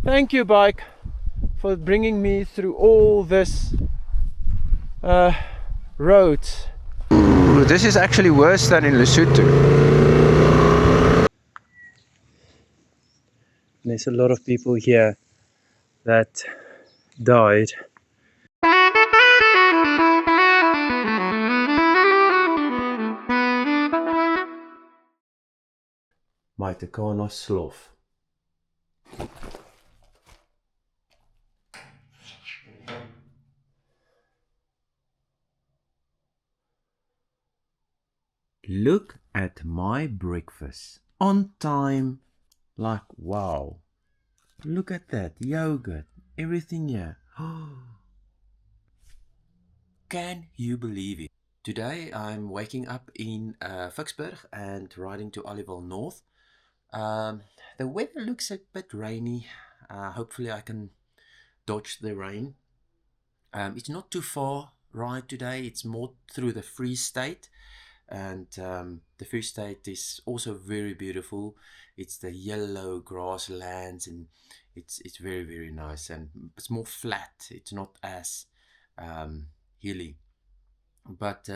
Thank you, bike, for bringing me through all this roads. Ooh, this is actually worse than in Lesotho. There's a lot of people here that died. My Takano sloth. Look at my breakfast. On time. Like, wow. Look at that. Yogurt. Everything here. Can you believe it? Today I'm waking up in Ficksburg and riding to Olival North. The weather looks a bit rainy. Hopefully I can dodge the rain. It's not too far ride today. It's more through the Free State. And the Free State is also very beautiful. It's the yellow grasslands and it's very, very nice, and it's more flat. It's not as hilly. But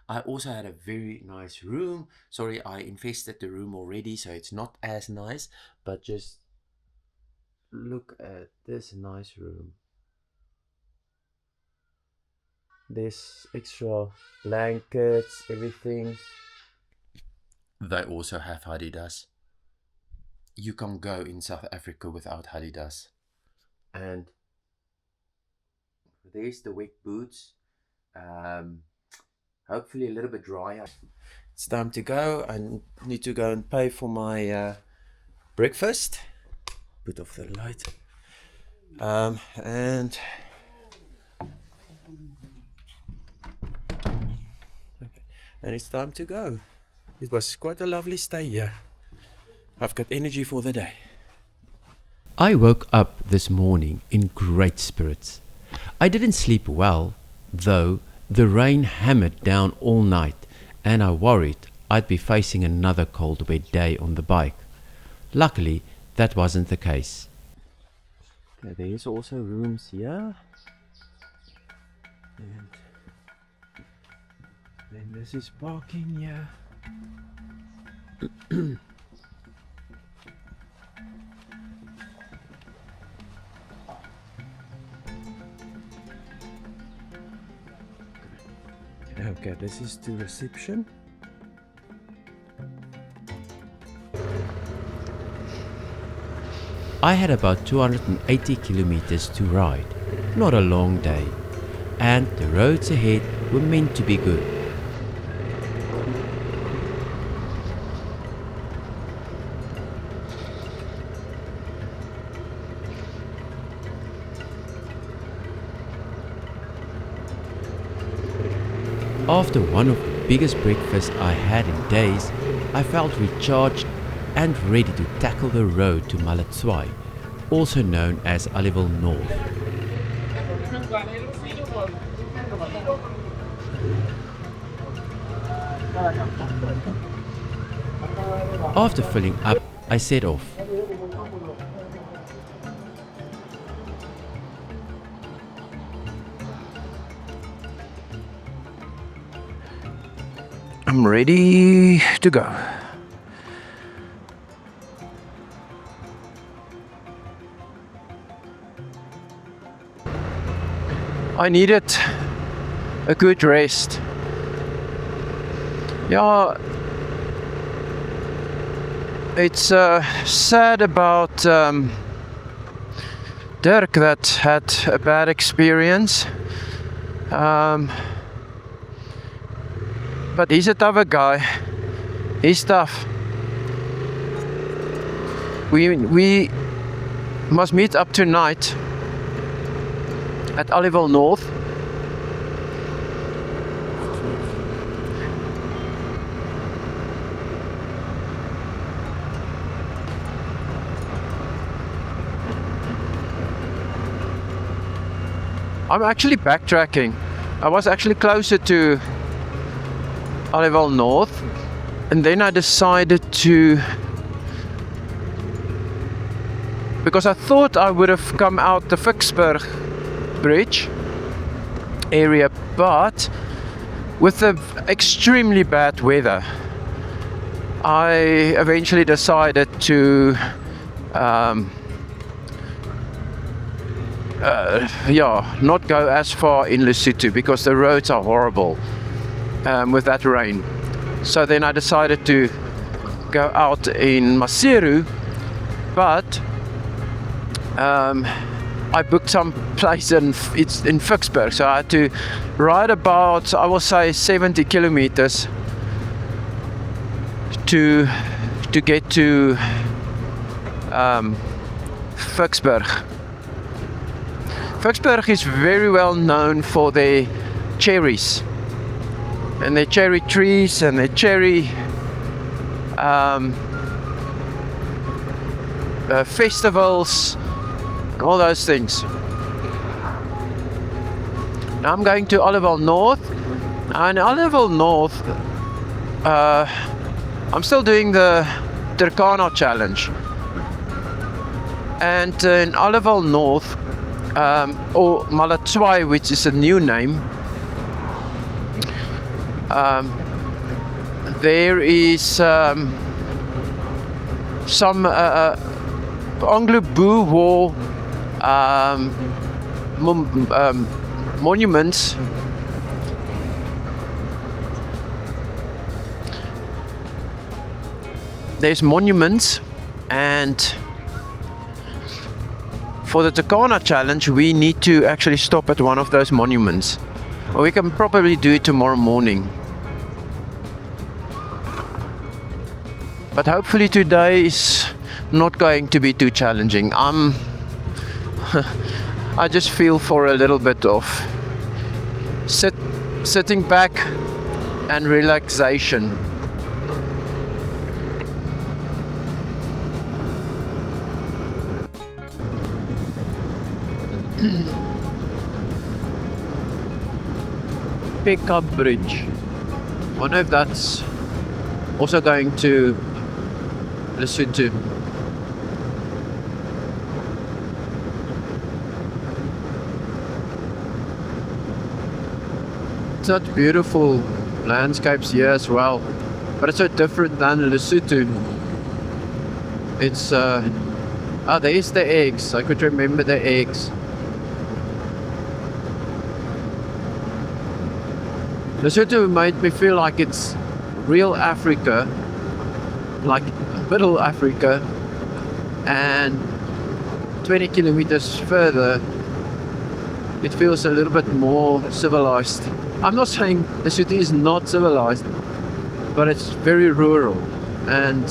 I also had a very nice room. Sorry, I infested the room already, so it's not as nice, but just look at this nice room. There's extra blankets, everything. They also have Adidas. You can't go in South Africa without Adidas. And there's the wet boots. Hopefully a little bit dry. It's time to go. I need to go and pay for my breakfast. Put off the light. And it's time to go. It was quite a lovely stay here. I've got energy for the day. I woke up this morning in great spirits. I didn't sleep well, though the rain hammered down all night, and I worried I'd be facing another cold wet day on the bike. Luckily, that wasn't the case. Okay, there's also rooms here. And then this is parking here. Okay, this is the reception. I had about 280 kilometers to ride. Not a long day. And the roads ahead were meant to be good. After one of the biggest breakfasts I had in days, I felt recharged and ready to tackle the road to Maletswai, also known as Olival North. After filling up, I set off. I'm ready to go. I needed a good rest. Yeah, it's sad about Dirk that had a bad experience. But he's a tougher guy. He's tough. We must meet up tonight at Olival North. I'm actually backtracking. I was actually closer to Olival North, and then I decided to because I thought I would have come out the Ficksburg bridge area, but with the extremely bad weather, I eventually decided to not go as far in Lesotho because the roads are horrible with that rain. So then I decided to go out in Maseru, but I booked some place it's in Ficksburg, so I had to ride about, I will say, 70 kilometers to get to Ficksburg. Ficksburg is very well known for their cherries and their cherry trees and their cherry festivals, all those things. Now I'm going to Olivelle North, and Olivelle North, I'm still doing the Dirk challenge, and in Olivelle North, or Maletswai, which is a new name, there is some Anglo-Boer War monuments. There's monuments, and for the Takana challenge we need to actually stop at one of those monuments. Or we can probably do it tomorrow morning. But hopefully today is not going to be too challenging. I just feel for a little bit of sitting back and relaxation. Pickup Bridge. I wonder if that's also going to Lesotho. Such beautiful landscapes here as well, but it's so different than Lesotho. It's there's the eggs. I could remember the eggs. Lesotho made me feel like it's real Africa, like middle Africa, and 20 kilometers further it feels a little bit more civilized. I'm not saying Lesotho is not civilized, but it's very rural, and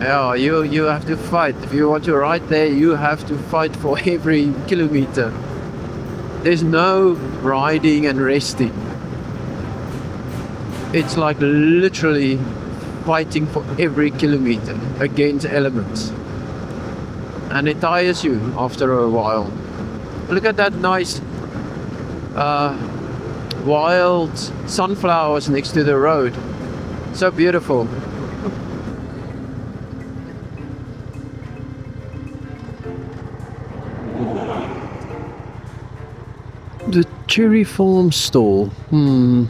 yeah, you have to fight. If you want to ride there, you have to fight for every kilometer. There's no riding and resting. It's like literally fighting for every kilometer against elements. And it tires you after a while. Look at that nice wild sunflowers next to the road. So beautiful. The cherry farm stall. I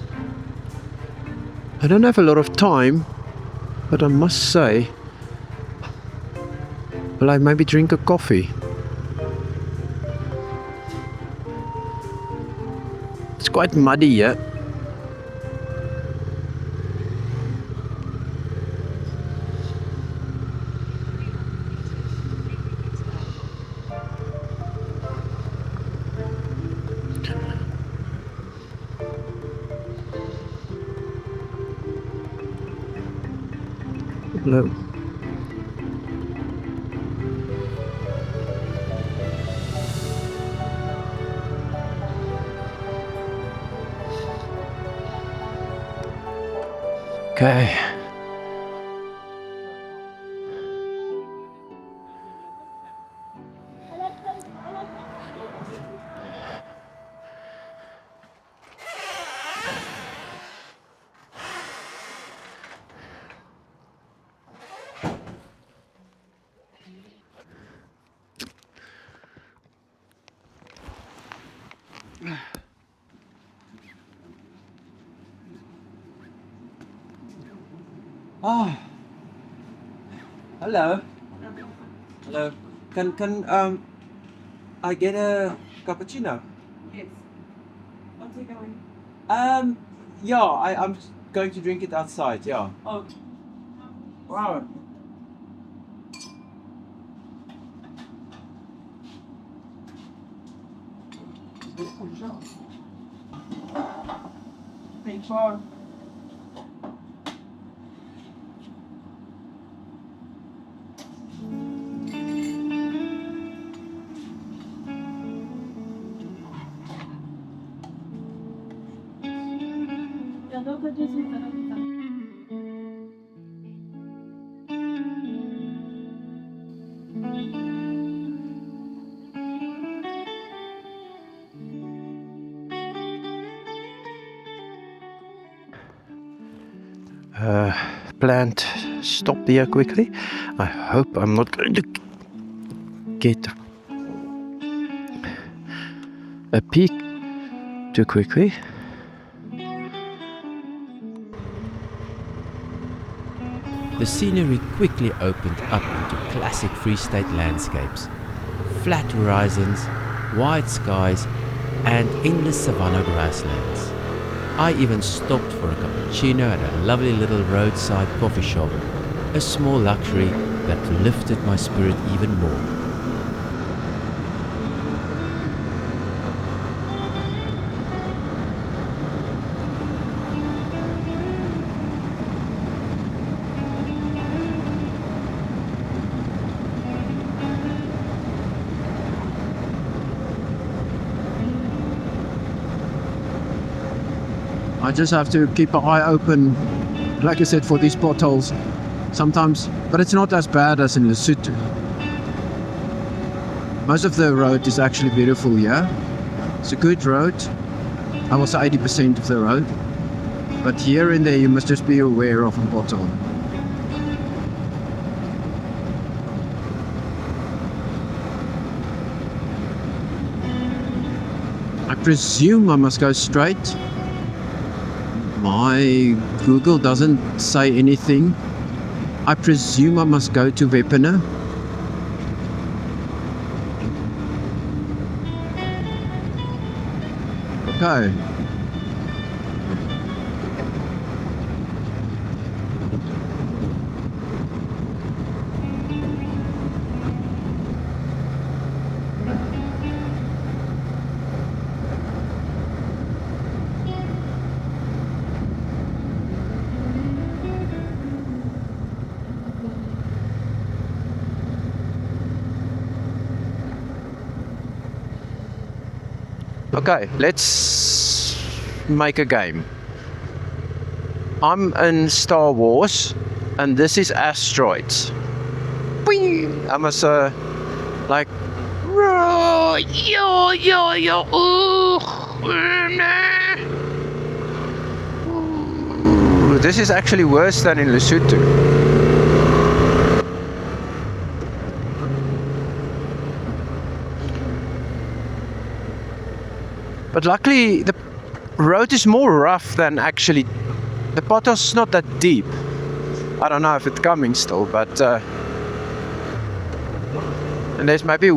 don't have a lot of time, but I must say, will I maybe drink a coffee? It's quite muddy here. Hello. Okay. Ah, hello. Hello. Can I get a cappuccino? Yes. I'll take away. Yeah, I'm just going to drink it outside. Yeah. Oh, Wow. good job. Thanks for. Ja, dobre dzieci teraz witam. Planned stop here quickly. I hope I'm not going to get a peak too quickly. The scenery quickly opened up into classic Free State landscapes. Flat horizons, wide skies, and endless savanna grasslands. I even stopped for a cappuccino at a lovely little roadside coffee shop, a small luxury that lifted my spirit even more. I just have to keep an eye open, like I said, for these potholes sometimes, but it's not as bad as in Lesotho. Most of the road is actually beautiful, yeah? It's a good road. I will say 80% of the road. But here and there you must just be aware of a pothole. I presume I must go straight. My Google doesn't say anything. I presume I must go to Wepene. Okay. Okay, let's make a game. I'm in Star Wars, and this is asteroids. Bing! I must like. This is actually worse than in Lesotho. But luckily the road is more rough than actually. The potholes not that deep. I don't know if it's coming still, but and there's maybe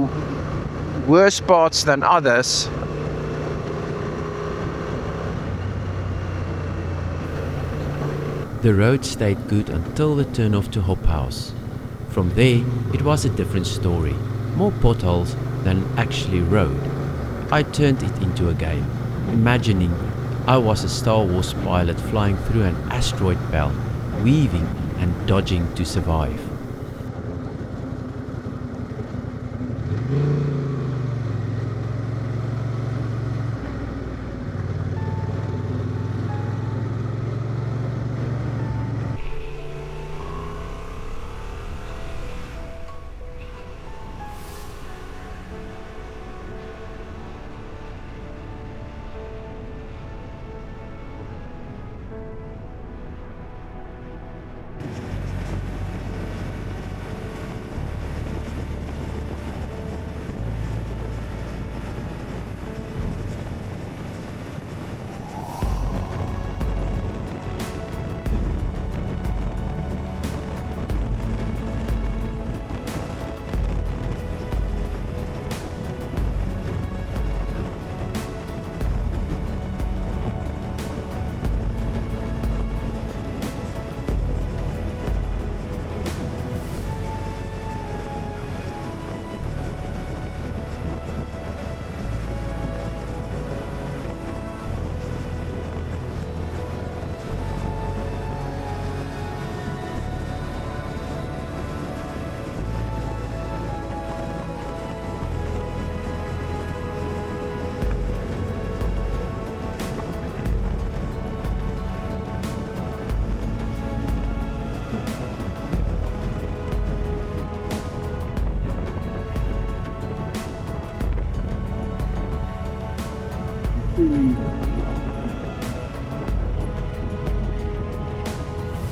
worse parts than others. The road stayed good until the turn-off to Hop House. From there, it was a different story. More potholes than actually road. I turned it into a game, imagining I was a Star Wars pilot flying through an asteroid belt, weaving and dodging to survive.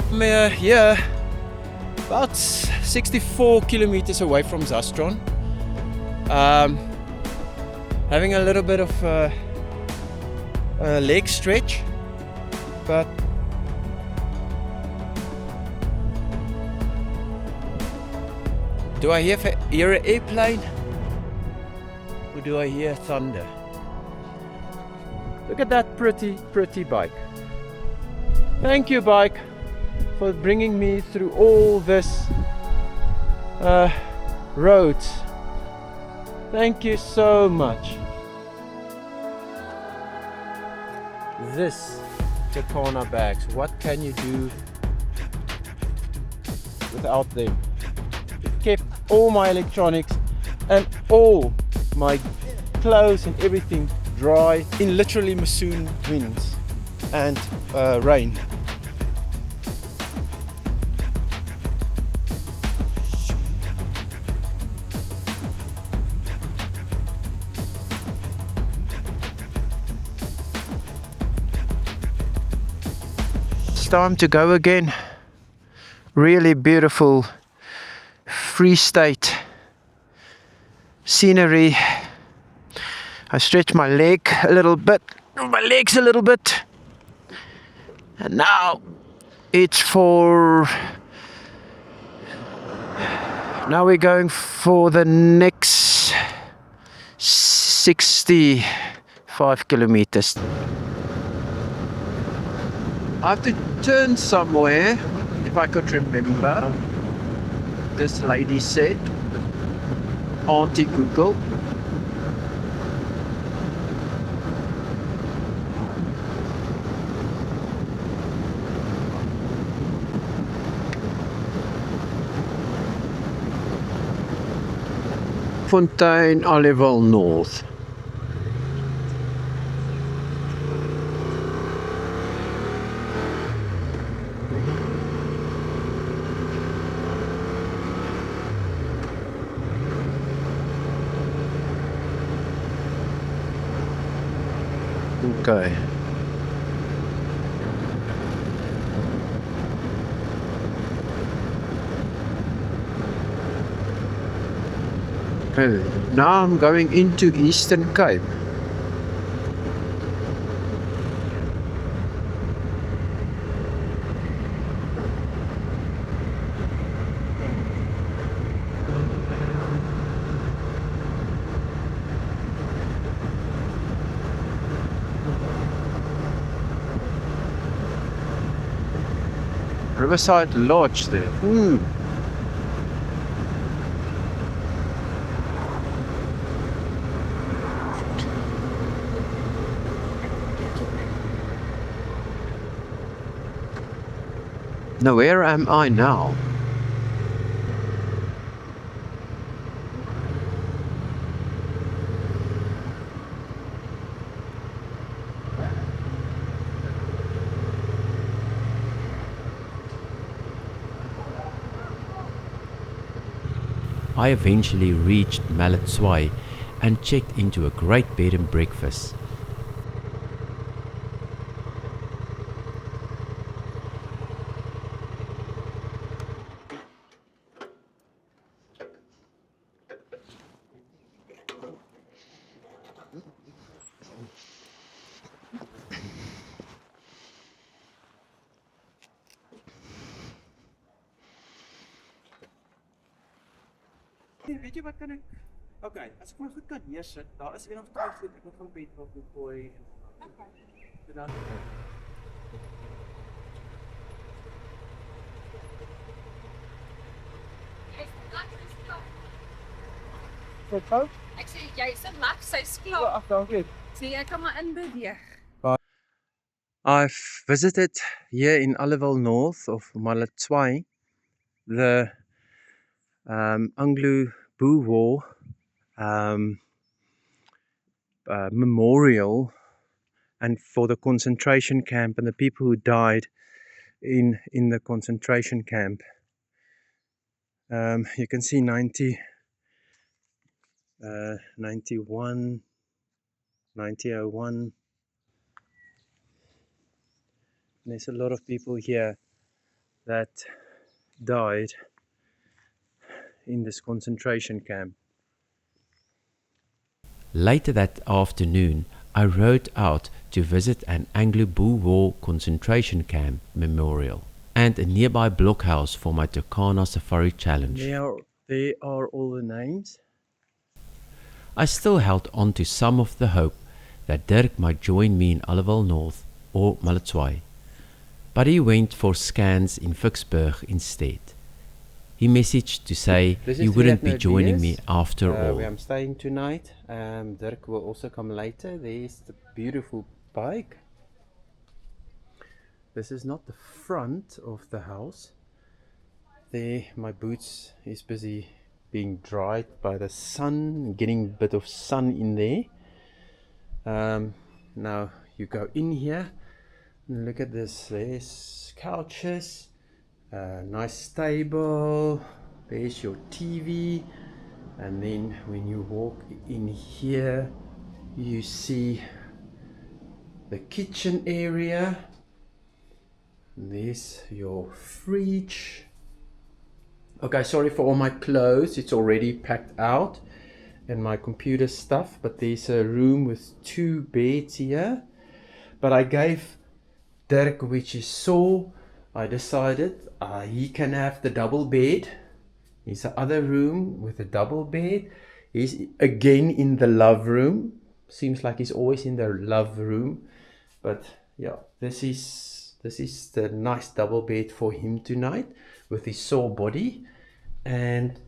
I'm here about 64 kilometers away from Zastron. Having a little bit of a leg stretch, but do I hear an airplane or do I hear thunder? Look at that pretty bike. Thank you, bike, for bringing me through all this roads. Thank you so much. This Takana bags, what can you do without them? It kept all my electronics and all my clothes and everything dry in literally monsoon winds and rain. It's time to go again. Really beautiful Free State scenery. I stretched my legs a little bit, and now it's now we're going for the next 65 kilometers. I have to turn somewhere, if I could remember. This lady said, Auntie Google. Fontaine, Olival North. Okay. Okay, now I'm going into Eastern Cape. Riverside Lodge there. Now where am I now? I eventually reached Maletswai and checked into a great bed and breakfast. Weet jy wat kan ek? Okay, as ek maar goed kan neersit, daar is een of twee goed ek moet van bed wil gooi. Okay. Dan Wat gou? Ek sê jy is mak, sy's klaar. Ag, dankie. Sê jy kan maar inbeweeg. I've visited here in Olival North of Maletswai the Anglo-Boer War memorial and for the concentration camp and the people who died in the concentration camp. You can see 91, 1901. There's a lot of people here that died in this concentration camp. Later that afternoon, I rode out to visit an Anglo-Boer War concentration camp memorial and a nearby blockhouse for my Turkana Safari Challenge. There are all the names. I still held on to some of the hope that Dirk might join me in Aliwal North or Maletswai, but he went for scans in Ficksburg instead. He messaged to say he wouldn't be joining me after all. Where I'm staying tonight. Dirk will also come later. There's the beautiful bike. This is not the front of the house. There, my boots is busy being dried by the sun, getting a bit of sun in there. Now you go in here and look at this. There's couches, nice table, there's your TV, and then when you walk in here you see the kitchen area. There's your fridge. Okay, sorry for all my clothes, it's already packed out, and my computer stuff, but there's a room with 2 beds here. But I gave Dirk, which is sore, I decided he can have the double bed. There's the other room with a double bed. He's again in the love room. Seems like he's always in the love room. But yeah, this is the nice double bed for him tonight with his sore body. And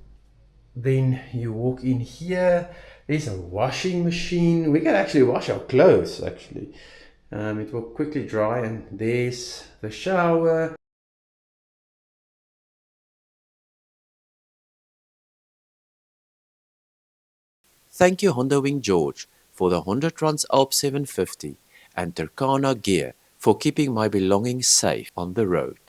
then you walk in here. There's a washing machine. We can actually wash our clothes actually. It will quickly dry, and there's the shower. Thank you Honda Wing George for the Honda Trans Alp 750 and Turkana gear for keeping my belongings safe on the road.